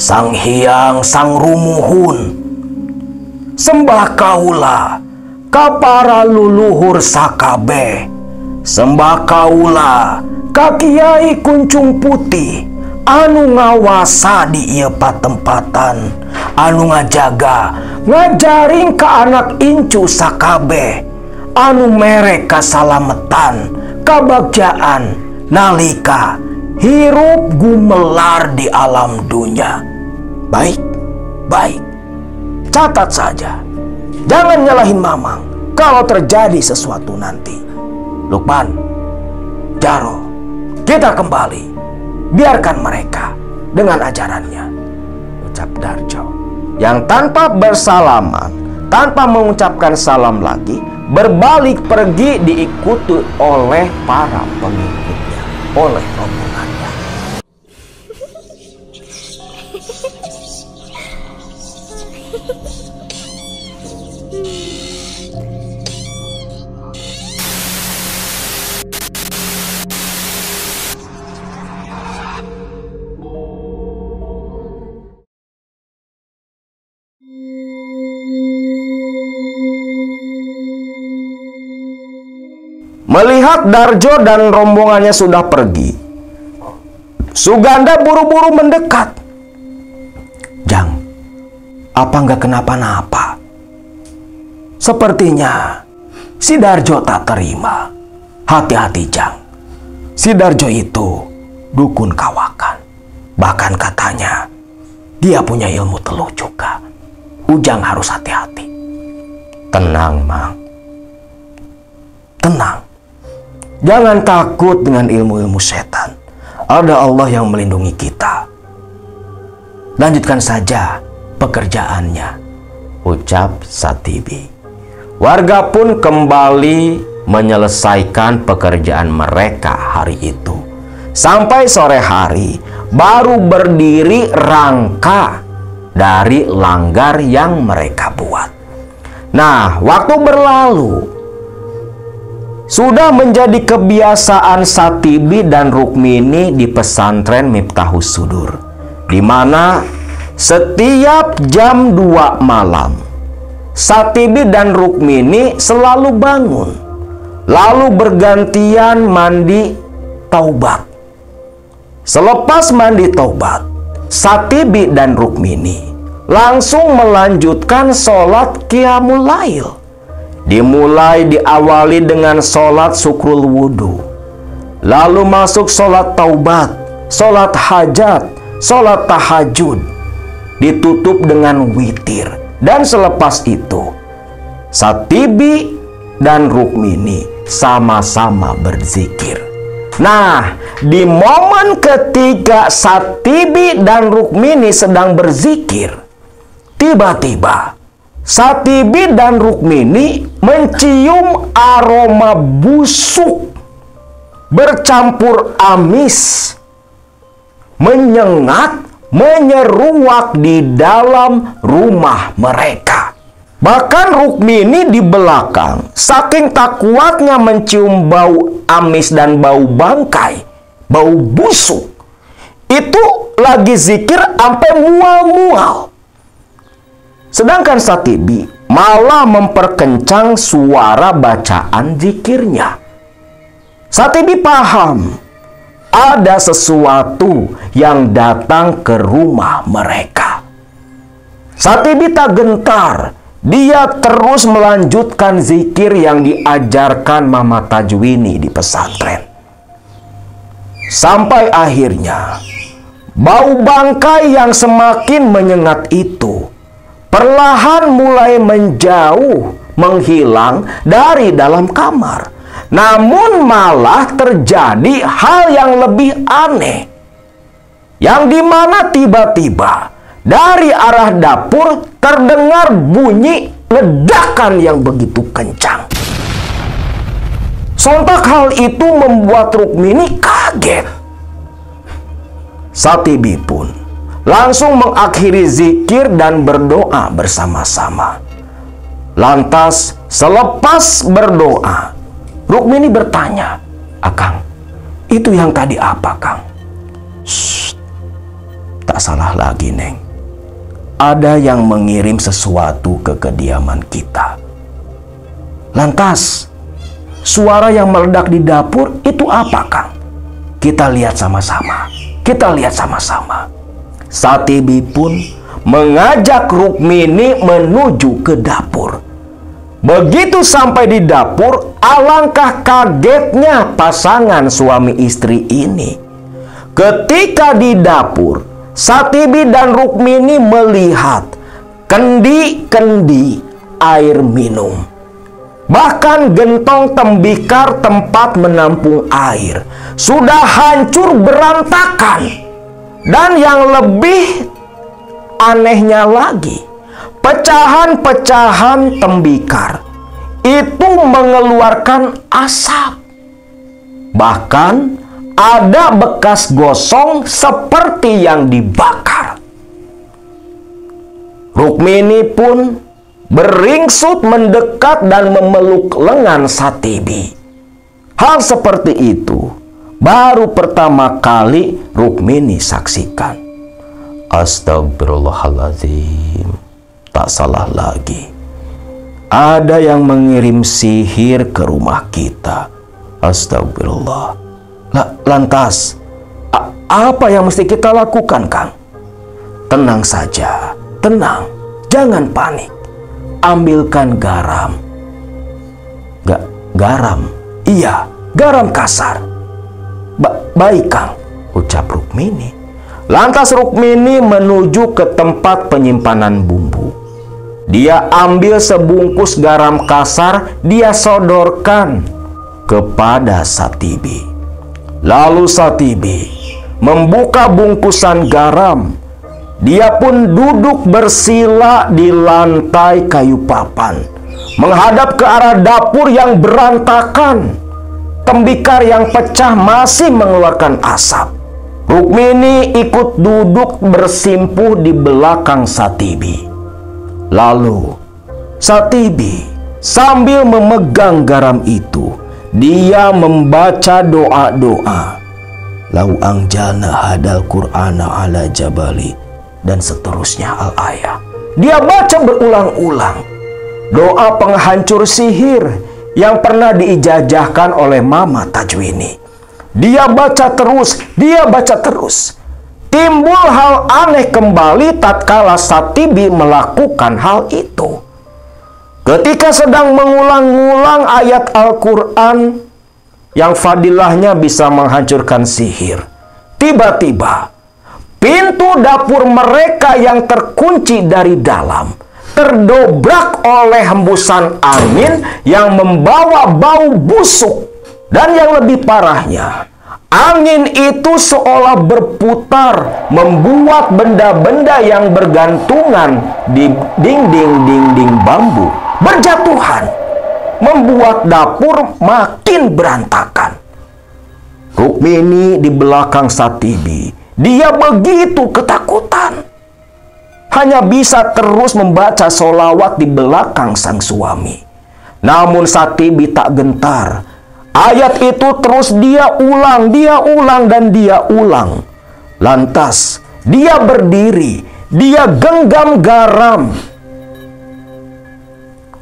Sang Hyang Sang Rumuhun, sembah kaula ka para luluhur sakabe, sembah kaula ka Kiai Kuncung Putih anu ngawasa di ieu patempatan, anu ngajaga ngajaring ka anak incu sakabe, anu mere kasalametan kabagjaan nalika hirup gumelar di alam dunia. Baik, baik. Catat saja. Jangan nyalahin Mamang kalau terjadi sesuatu nanti. Lukman, Jaro, kita kembali. Biarkan mereka dengan ajarannya. Ucap Darjo, yang tanpa bersalaman, tanpa mengucapkan salam lagi, berbalik pergi diikuti oleh para pengikutnya, oleh rombongannya. Melihat Darjo dan rombongannya sudah pergi, Suganda buru-buru mendekat. Jang, apa nggak kenapa-napa? Sepertinya si Darjo tak terima. Hati-hati, Jang. Si Darjo itu dukun kawakan. Bahkan katanya dia punya ilmu teluh juga. Ujang harus hati-hati. Tenang, Mang. Tenang. Jangan takut dengan ilmu-ilmu setan. Ada Allah yang melindungi kita. Lanjutkan saja pekerjaannya, ucap Satibi. Warga pun kembali menyelesaikan pekerjaan mereka hari itu. Sampai sore hari baru berdiri rangka dari langgar yang mereka buat. Nah, waktu berlalu. Sudah menjadi kebiasaan Satibi dan Rukmini di pesantren Miftahus Sudur, di mana setiap jam 2 malam Satibi dan Rukmini selalu bangun, lalu bergantian mandi taubat. Selepas mandi taubat, Satibi dan Rukmini langsung melanjutkan sholat Qiyamul Lail. Diawali dengan sholat syukrul wudhu, lalu masuk sholat taubat, sholat hajat, sholat tahajud, ditutup dengan witir. Dan selepas itu Satibi dan Rukmini sama-sama berzikir. Nah, di momen ketika Satibi dan Rukmini sedang berzikir, tiba-tiba Satibi dan Rukmini mencium aroma busuk bercampur amis, menyengat, menyeruak di dalam rumah mereka. Bahkan Rukmini di belakang, saking tak kuatnya mencium bau amis dan bau bangkai, bau busuk, itu lagi zikir sampai mual-mual. Sedangkan Satibi malah memperkencang suara bacaan zikirnya. Satibi paham ada sesuatu yang datang ke rumah mereka. Satibi tak gentar. Dia terus melanjutkan zikir yang diajarkan Mama Tajwini di pesantren. Sampai akhirnya bau bangkai yang semakin menyengat itu perlahan mulai menjauh, menghilang dari dalam kamar. Namun malah terjadi hal yang lebih aneh, yang dimana tiba-tiba dari arah dapur terdengar bunyi ledakan yang begitu kencang. Sontak hal itu membuat Rukmini kaget. Satibi pun langsung mengakhiri zikir dan berdoa bersama-sama. Lantas selepas berdoa, Rukmini bertanya, "Akang, itu yang tadi apa, Kang?" "Shh, Tak salah lagi, Neng. Ada yang mengirim sesuatu ke kediaman kita. Lantas, suara yang meledak di dapur itu apa, Kang? Kita lihat sama-sama. Kita lihat sama-sama. Satibi pun mengajak Rukmini menuju ke dapur. Begitu sampai di dapur, alangkah kagetnya pasangan suami istri ini. Ketika di dapur, Satibi dan Rukmini melihat kendi-kendi air minum. Bahkan gentong tembikar tempat menampung air sudah hancur berantakan. Dan yang lebih anehnya lagi, pecahan-pecahan tembikar itu mengeluarkan asap. Bahkan ada bekas gosong seperti yang dibakar. Rukmini pun beringsut mendekat dan memeluk lengan Satibi. Hal seperti itu baru pertama kali Rukmini saksikan. Astagfirullahaladzim. Tak salah lagi. Ada yang mengirim sihir ke rumah kita. Astagfirullah. Lantas, apa yang mesti kita lakukan, Kang? Tenang saja. Tenang. Jangan panik. Ambilkan garam. Garam? Iya, garam kasar. Baik, Kang, ucap Rukmini. Lantas Rukmini menuju ke tempat penyimpanan bumbu. Dia ambil sebungkus garam kasar, dia sodorkan kepada Satibi. Lalu Satibi membuka bungkusan garam. Dia pun duduk bersila di lantai kayu papan, menghadap ke arah dapur yang berantakan. Tembikar yang pecah masih mengeluarkan asap. Rukmini ikut duduk bersimpuh di belakang Satibi. Lalu Satibi sambil memegang garam itu, dia membaca doa-doa. Lau angjana hadal Qur'ana ala jabali, dan seterusnya al-ayah. Dia baca berulang-ulang doa penghancur sihir yang pernah diijazahkan oleh Mama Tajwini. Dia baca terus, dia baca terus. Timbul hal aneh kembali tatkala Satibi melakukan hal itu. Ketika sedang mengulang-ulang ayat Al-Quran yang fadilahnya bisa menghancurkan sihir, tiba-tiba pintu dapur mereka yang terkunci dari dalam terdobrak oleh hembusan angin yang membawa bau busuk. Dan yang lebih parahnya, angin itu seolah berputar, membuat benda-benda yang bergantungan di dinding-dinding bambu berjatuhan, membuat dapur makin berantakan. Rukmini di belakang Satibi, dia begitu ketakutan. Hanya bisa terus membaca sholawat di belakang sang suami. Namun Satibi tak gentar. Ayat itu terus dia ulang, dan dia ulang. Lantas dia berdiri, dia genggam garam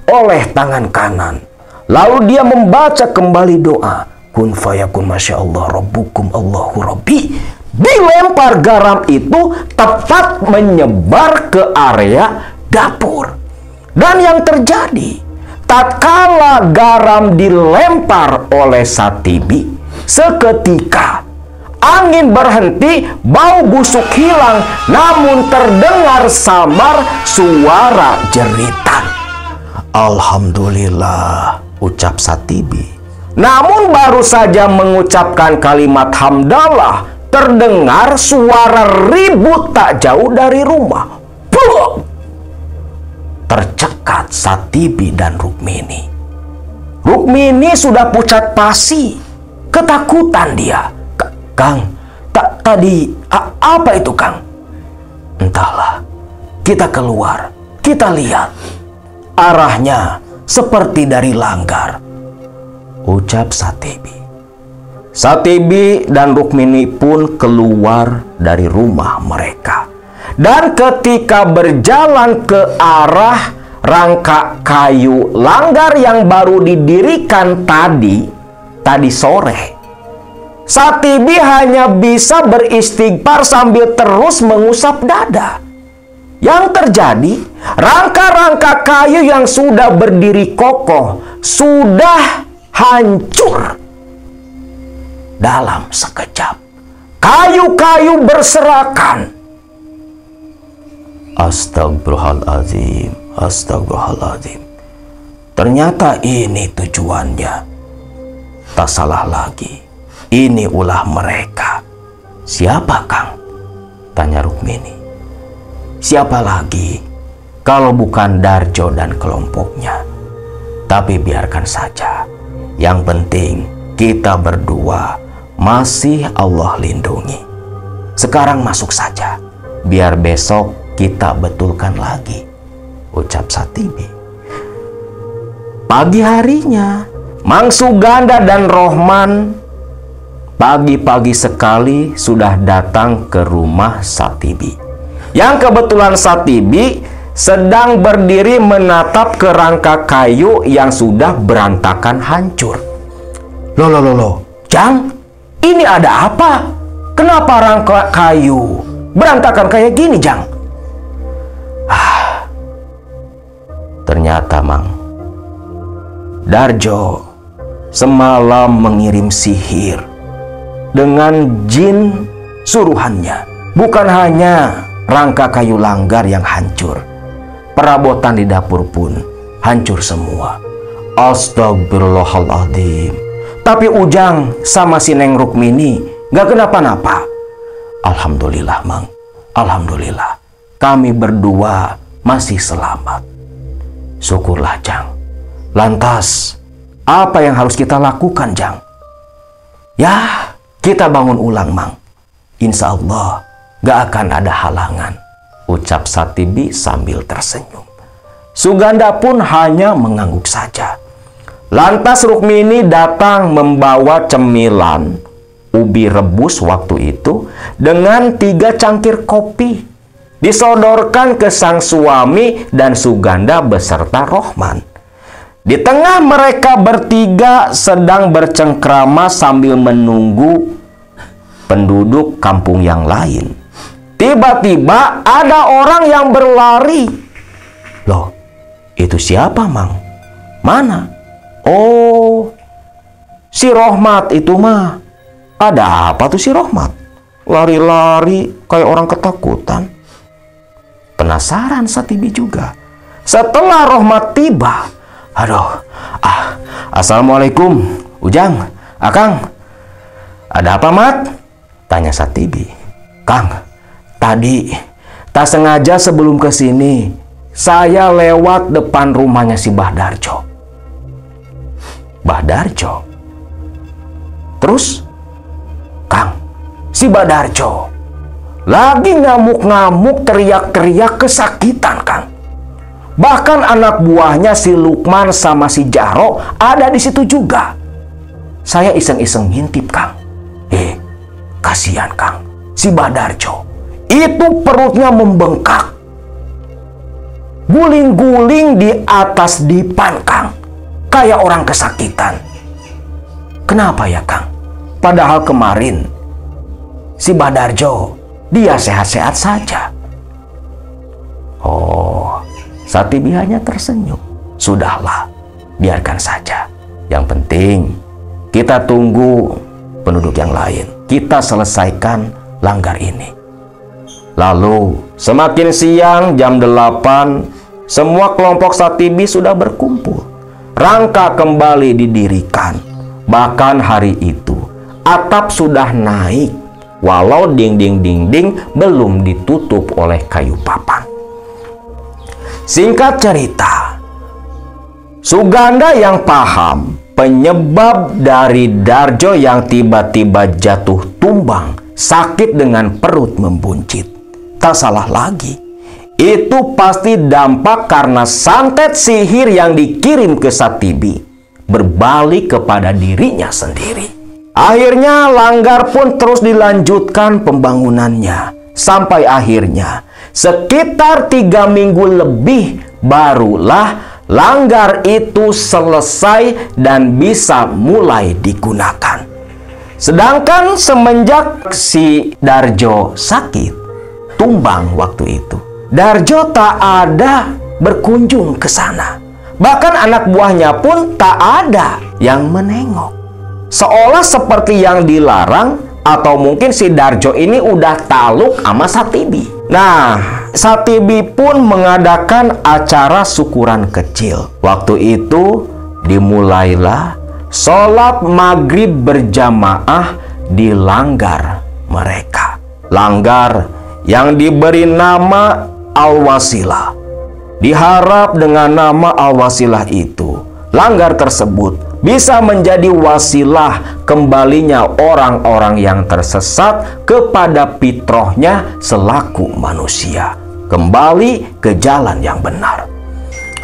oleh tangan kanan. Lalu dia membaca kembali doa. Kun fayakun masyaallah rabbukum Allahu rabbi. Dilempar garam itu tepat menyebar ke area dapur. Dan yang terjadi, tatkala garam dilempar oleh Satibi, seketika angin berhenti, bau busuk hilang, namun terdengar samar suara jeritan. Alhamdulillah, ucap Satibi. Namun baru saja mengucapkan kalimat hamdalah, terdengar suara ribut tak jauh dari rumah. Puh! Tercekat Satibi dan Rukmini. Rukmini sudah pucat pasi, ketakutan dia. Kang, tadi apa itu, Kang? Entahlah. Kita keluar, kita lihat. Arahnya seperti dari langgar, ucap Satibi. Satibi dan Rukmini pun keluar dari rumah mereka. Dan ketika berjalan ke arah rangka kayu langgar yang baru didirikan tadi sore, Satibi hanya bisa beristighfar sambil terus mengusap dada. Yang terjadi, rangka-rangka kayu yang sudah berdiri kokoh sudah hancur dalam sekejap. Kayu-kayu berserakan. Astagfirullahaladzim, astagfirullahaladzim. Ternyata ini tujuannya. Tak salah lagi. Ini ulah mereka. Siapa, Kang? Tanya Rukmini. Siapa lagi kalau bukan Darjo dan kelompoknya? Tapi biarkan saja. Yang penting kita berdua masih Allah lindungi. Sekarang masuk saja. Biar besok kita betulkan lagi, ucap Satibi. Pagi harinya, Mang Suganda dan Rohman pagi-pagi sekali sudah datang ke rumah Satibi. Yang kebetulan Satibi sedang berdiri menatap kerangka kayu yang sudah berantakan hancur. Loh, Jang, ini ada apa? Kenapa rangka kayu berantakan kayak gini, Jang? Ternyata, Mang, Darjo semalam mengirim sihir dengan jin suruhannya. Bukan hanya rangka kayu langgar yang hancur, perabotan di dapur pun hancur semua. Astagfirullahaladzim. Tapi Ujang sama si Neng Rukmini gak kenapa-napa. Alhamdulillah, Mang. Alhamdulillah. Kami berdua masih selamat. Syukurlah, Jang. Lantas, apa yang harus kita lakukan, Jang? Ya, kita bangun ulang, Mang. Insya Allah gak akan ada halangan, ucap Satibi sambil tersenyum. Suganda pun hanya mengangguk saja. Lantas Rukmini datang membawa cemilan ubi rebus waktu itu dengan 3 cangkir kopi. Disodorkan ke sang suami dan Suganda beserta Rohman. Di tengah mereka bertiga sedang bercengkrama sambil menunggu penduduk kampung yang lain. Tiba-tiba ada orang yang berlari. Loh, itu siapa, Mang? Mana? Oh, si Rohmat itu mah. Ada apa tuh si Rohmat? Lari-lari kayak orang ketakutan. Penasaran Satibi juga. Setelah Rohmat tiba, Assalamualaikum, Ujang, Akang. Ada apa, Mat? Tanya Satibi. Kang, tadi tak sengaja sebelum ke sini saya lewat depan rumahnya si Mbah Darjo. Mbah Darjo? Terus? Kang, si Mbah Darjo lagi ngamuk-ngamuk, teriak-teriak kesakitan, Kang. Bahkan anak buahnya si Lukman sama si Jaro ada di situ juga. Saya iseng-iseng ngintip, Kang. Kasihan, Kang. Si Mbah Darjo itu perutnya membengkak, guling-guling di atas dipan, Kang. Kayak orang kesakitan. Kenapa ya, Kang? Padahal kemarin si Mbah Darjo dia sehat-sehat saja. Oh, Satibi hanya tersenyum. Sudahlah, biarkan saja. Yang penting kita tunggu penduduk yang lain. Kita selesaikan langgar ini. Lalu semakin siang jam 8, semua kelompok Satibi sudah berkumpul. Rangka kembali didirikan. Bahkan hari itu atap sudah naik, walau dinding-dinding belum ditutup oleh kayu papan. Singkat cerita, Suganda yang paham penyebab dari Darjo yang tiba-tiba jatuh tumbang, sakit dengan perut membuncit, tak salah lagi. Itu pasti dampak karena santet sihir yang dikirim ke Satibi berbalik kepada dirinya sendiri. Akhirnya Langgar pun terus dilanjutkan pembangunannya. Sampai akhirnya sekitar 3 minggu lebih barulah Langgar itu selesai dan bisa mulai digunakan. Sedangkan semenjak si Darjo sakit, tumbang waktu itu, Darjo tak ada berkunjung ke sana. Bahkan anak buahnya pun tak ada yang menengok. Seolah seperti yang dilarang, atau mungkin si Darjo ini udah taluk sama Satibi. Nah, Satibi pun mengadakan acara syukuran kecil. Waktu itu dimulailah sholat maghrib berjamaah di Langgar mereka. Langgar yang diberi nama Al-Wasilah. Diharap dengan nama Al-Wasilah itu, Langgar tersebut bisa menjadi wasilah kembalinya orang-orang yang tersesat kepada fitrahnya selaku manusia, kembali ke jalan yang benar.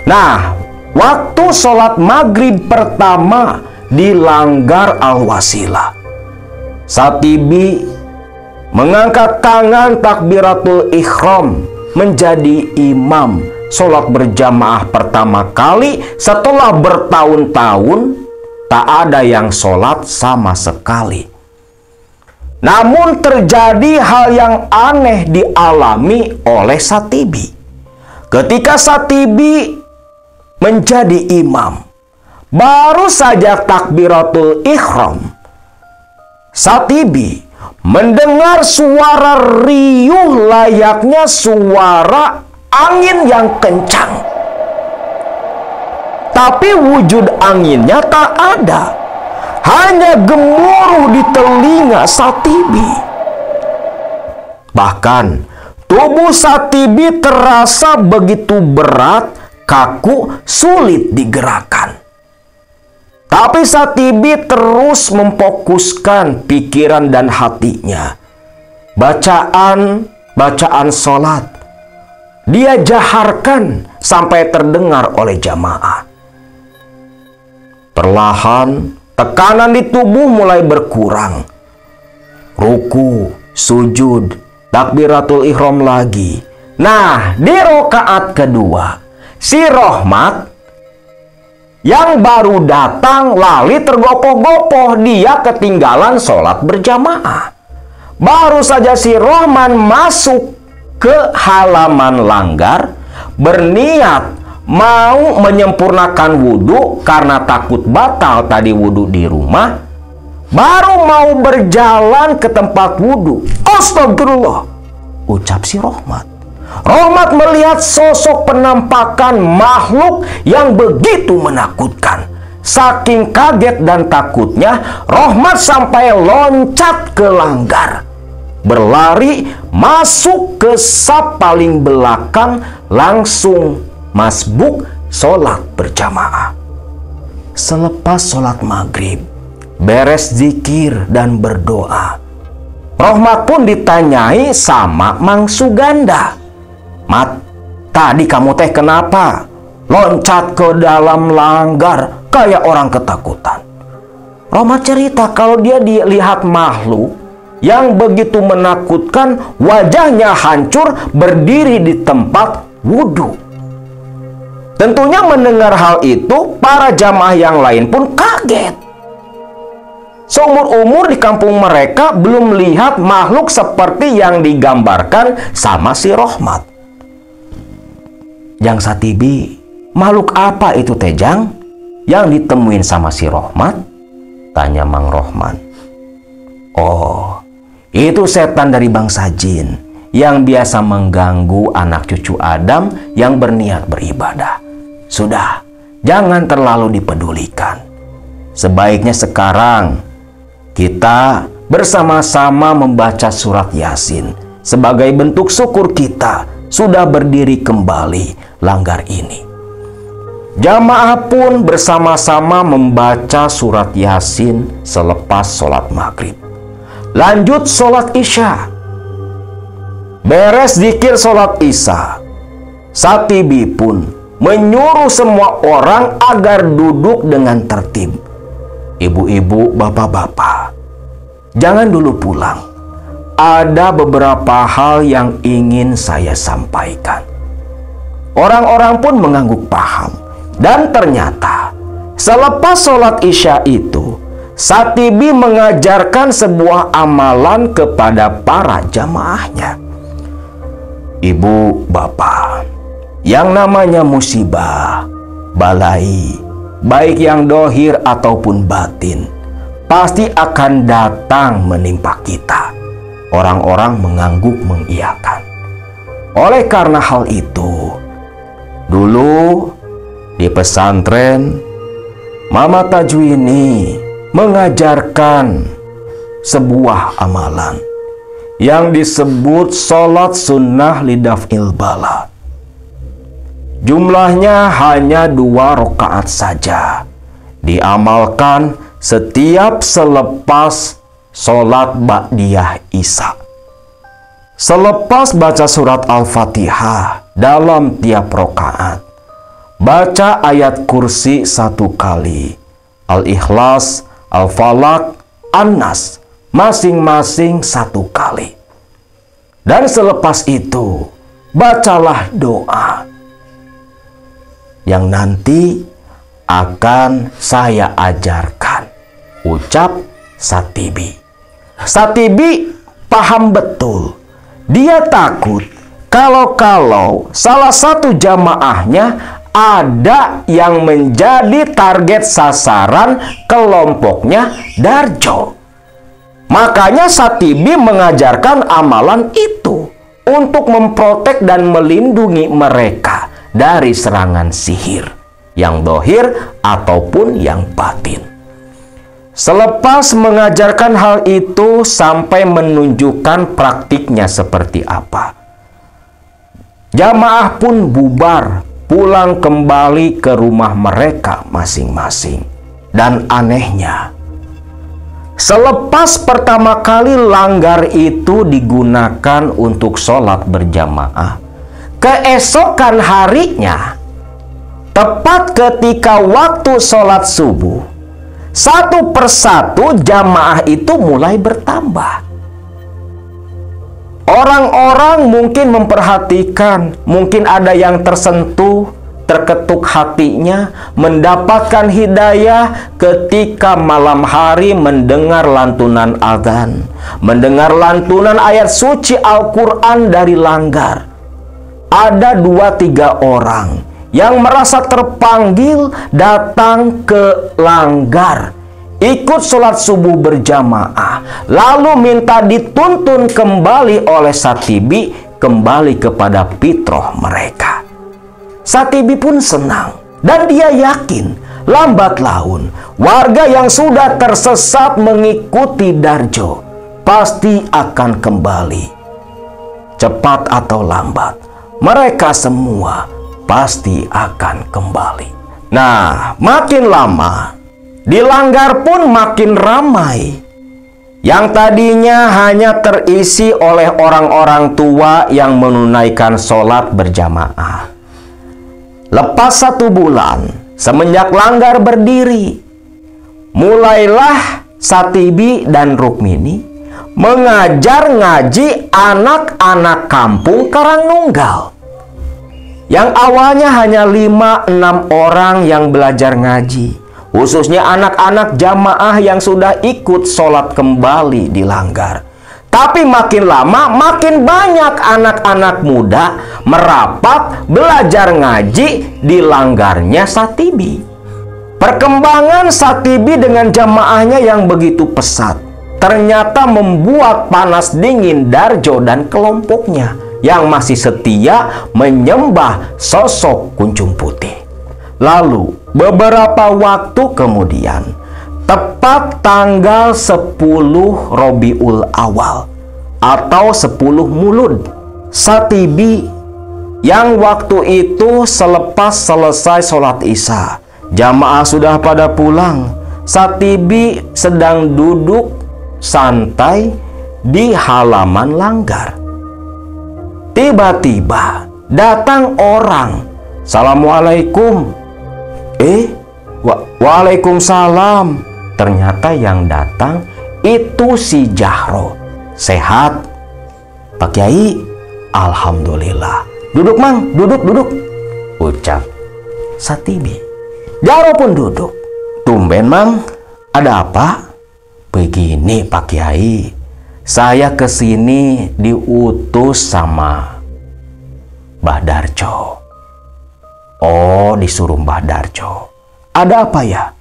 Nah, waktu sholat maghrib pertama di Langgar Al-Wasilah, Satibi mengangkat tangan takbiratul ihram menjadi imam sholat berjamaah pertama kali setelah bertahun-tahun tak ada yang sholat sama sekali. Namun terjadi hal yang aneh dialami oleh Satibi. Ketika Satibi menjadi imam, baru saja takbiratul ihram, Satibi mendengar suara riuh layaknya suara angin yang kencang. Tapi wujud anginnya tak ada, hanya gemuruh di telinga Satibi. Bahkan tubuh Satibi terasa begitu berat, kaku, sulit digerakkan. Tapi Satibi terus memfokuskan pikiran dan hatinya. Bacaan sholat dia jaharkan sampai terdengar oleh jamaah. Perlahan tekanan di tubuh mulai berkurang. Ruku, sujud, takbiratul ihram lagi. Nah, di rakaat kedua, si Rohmat yang baru datang lali tergopoh-gopoh, dia ketinggalan sholat berjamaah. Baru saja si Rohman masuk ke halaman Langgar, berniat mau menyempurnakan wudhu karena takut batal tadi wudhu di rumah. Baru mau berjalan ke tempat wudhu, astagfirullah, ucap si Rohmat. Rohmat melihat sosok penampakan makhluk yang begitu menakutkan. Saking kaget dan takutnya, Rohmat sampai loncat ke Langgar, berlari masuk ke saf paling belakang, langsung masbuk sholat berjamaah. Selepas sholat maghrib, beres zikir dan berdoa, Rohmat pun ditanyai sama Mang Suganda. Mat, tadi kamu teh kenapa loncat ke dalam Langgar kayak orang ketakutan? Rohmat cerita kalau dia dilihat makhluk yang begitu menakutkan, wajahnya hancur, berdiri di tempat wudhu. Tentunya mendengar hal itu, para jamaah yang lain pun kaget. Seumur-umur di kampung mereka belum lihat makhluk seperti yang digambarkan sama si Rohmat. Jang Satibi, makhluk apa itu Tejang yang ditemuin sama si Rohmat? Tanya Mang Rohman. Oh, itu setan dari bangsa jin yang biasa mengganggu anak cucu Adam yang berniat beribadah. Sudah, jangan terlalu dipedulikan. Sebaiknya sekarang kita bersama-sama membaca surat Yasin sebagai bentuk syukur kita sudah berdiri kembali Langgar ini. Jamaah pun bersama-sama membaca surat Yasin selepas sholat maghrib. Lanjut sholat isya. Beres zikir sholat isya, Satibi pun menyuruh semua orang agar duduk dengan tertib. Ibu-ibu, bapak-bapak, jangan dulu pulang. Ada beberapa hal yang ingin saya sampaikan. Orang-orang pun mengangguk paham. Dan ternyata selepas sholat Isya itu, Satibi mengajarkan sebuah amalan kepada para jamaahnya. Ibu, bapak, yang namanya musibah, balai, baik yang dohir ataupun batin, pasti akan datang menimpa kita. Orang-orang mengangguk mengiyakan. Oleh karena hal itu, dulu di pesantren, Mama Tajwini mengajarkan sebuah amalan yang disebut sholat sunnah lidaf'il bala. Jumlahnya hanya 2 rakaat saja. Diamalkan setiap selepas sholat ba'diyah Isya. Selepas baca surat Al-Fatihah dalam tiap rakaat, baca ayat kursi 1 kali, Al-Ikhlas, Al-Falaq, An-Nas, masing-masing 1 kali. Dan selepas itu, bacalah doa yang nanti akan saya ajarkan. Ucap Satibi. Satibi paham betul. Dia takut kalau salah satu jamaahnya ada yang menjadi target sasaran kelompoknya Darjo. Makanya Satibi mengajarkan amalan itu untuk memprotek dan melindungi mereka dari serangan sihir, yang dohir ataupun yang batin. Selepas mengajarkan hal itu sampai menunjukkan praktiknya seperti apa, jamaah pun bubar, pulang kembali ke rumah mereka masing-masing. Dan anehnya, selepas pertama kali langgar itu digunakan untuk sholat berjamaah, keesokan harinya, tepat ketika waktu sholat subuh, 1 persatu jamaah itu mulai bertambah. Orang-orang mungkin memperhatikan, mungkin ada yang tersentuh, terketuk hatinya, mendapatkan hidayah ketika malam hari mendengar lantunan azan, mendengar lantunan ayat suci Al-Quran dari langgar. Ada 2-3 orang yang merasa terpanggil datang ke langgar, ikut sholat subuh berjamaah, lalu minta dituntun kembali oleh Satibi kembali kepada fitrah mereka. Satibi pun senang dan dia yakin lambat laun warga yang sudah tersesat mengikuti Darjo pasti akan kembali. Cepat atau lambat, mereka semua pasti akan kembali. Nah, makin lama di langgar pun makin ramai. Yang tadinya hanya terisi oleh orang-orang tua yang menunaikan sholat berjamaah. Lepas 1 bulan semenjak langgar berdiri, mulailah Satibi dan Rukmini mengajar ngaji anak-anak kampung Karangnunggal. Yang awalnya hanya 5-6 orang yang belajar ngaji, khususnya anak-anak jamaah yang sudah ikut sholat kembali di langgar. Tapi makin lama makin banyak anak-anak muda merapat belajar ngaji di langgarnya Satibi. Perkembangan Satibi dengan jamaahnya yang begitu pesat ternyata membuat panas dingin Darjo dan kelompoknya yang masih setia menyembah sosok Kuncung Putih. Lalu beberapa waktu kemudian, tepat tanggal 10 Rabiul Awal atau 10 Mulud, Satibi yang waktu itu selepas selesai sholat Isya, jamaah sudah pada pulang, Satibi sedang duduk santai di halaman langgar. Tiba-tiba datang orang. Assalamualaikum. Waalaikumsalam. Ternyata yang datang Itu si Jahro. Sehat, Pak Kiai? Alhamdulillah. Duduk Mang, duduk, ucap Satibi. Jahro pun duduk. Tumben Mang, ada apa? Begini Pak Kiai, saya kesini diutus sama Mbah Darjo. Oh, disuruh Mbah Darjo. Ada apa ya?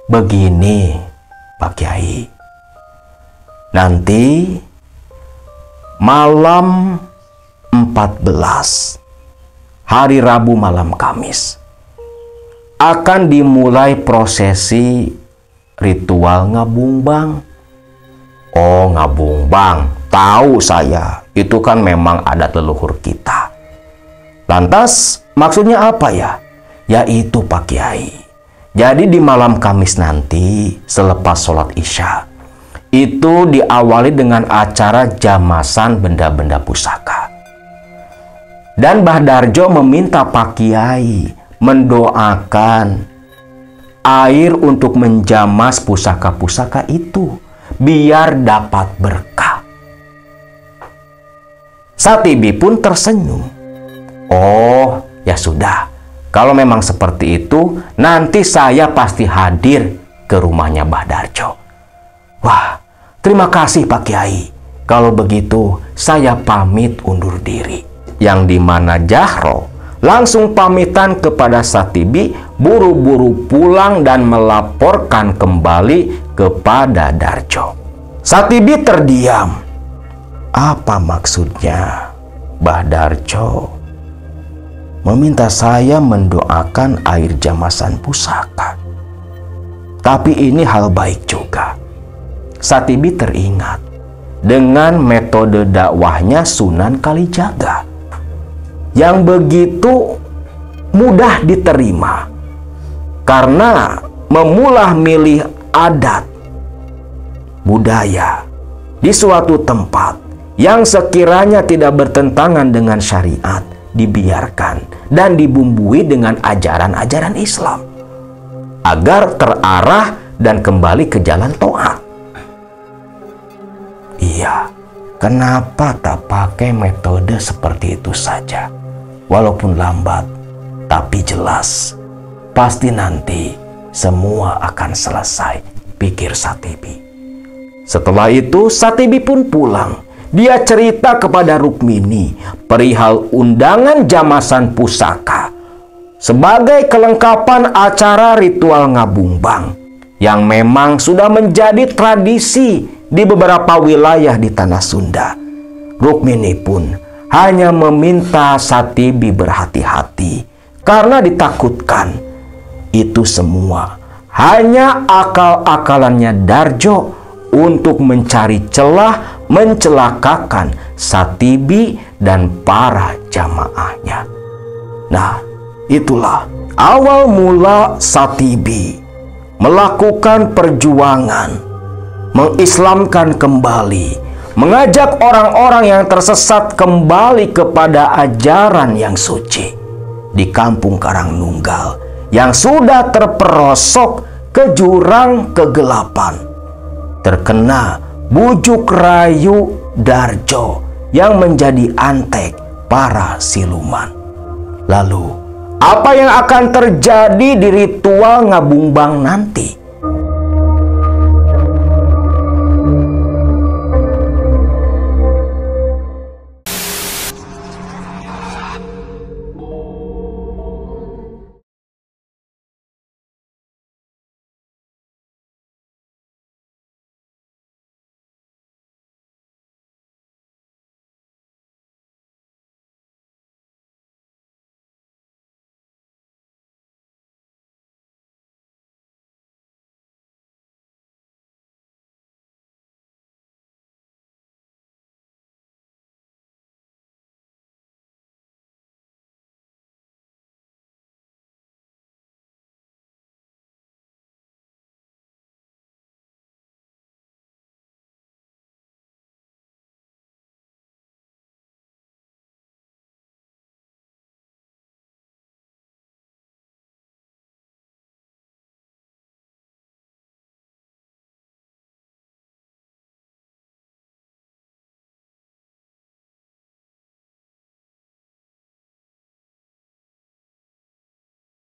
Begini Pak Kiai, nanti malam 14 hari Rabu malam Kamis akan dimulai prosesi ritual ngabungbang. Oh, ngabungbang, tahu saya, itu kan memang adat leluhur kita. Lantas maksudnya apa ya? Yaitu Pak Kiai, jadi di malam Kamis nanti selepas sholat Isya itu diawali dengan acara jamasan benda-benda pusaka. Dan Mbah Darjo meminta Pak Kiai mendoakan air untuk menjamas pusaka-pusaka itu biar dapat berkah. Satibi pun tersenyum. Oh, ya sudah. Kalau memang seperti itu, nanti saya pasti hadir ke rumahnya Mbah Darjo. Wah, terima kasih Pak Kiai. Kalau begitu, saya pamit undur diri. Yang dimana Jahro langsung pamitan kepada Satibi, buru-buru pulang dan melaporkan kembali kepada Darjo. Satibi terdiam. Apa maksudnya Mbah Darjo meminta saya mendoakan air jamasan pusaka? Tapi ini hal baik juga. Satibi teringat dengan metode dakwahnya Sunan Kalijaga yang begitu mudah diterima karena memilah milih adat budaya di suatu tempat yang sekiranya tidak bertentangan dengan syariat dibiarkan dan dibumbui dengan ajaran-ajaran Islam agar terarah dan kembali ke jalan taat. Iya, kenapa tak pakai metode seperti itu saja? Walaupun lambat, tapi jelas. Pasti nanti semua akan selesai, pikir Satibi. Setelah itu Satibi pun pulang. Dia cerita kepada Rukmini perihal undangan jamasan pusaka sebagai kelengkapan acara ritual ngabungbang yang memang sudah menjadi tradisi di beberapa wilayah di tanah Sunda. Rukmini pun hanya meminta Satibi berhati-hati karena ditakutkan itu semua hanya akal-akalannya Darjo untuk mencari celah mencelakakan Satibi dan para jamaahnya. Nah, itulah awal mula Satibi melakukan perjuangan mengislamkan kembali, mengajak orang-orang yang tersesat kembali kepada ajaran yang suci di kampung Karangnunggal yang sudah terperosok ke jurang kegelapan, terkena bujuk rayu Darjo yang menjadi antek para siluman. Lalu, apa yang akan terjadi di ritual ngabungbang nanti?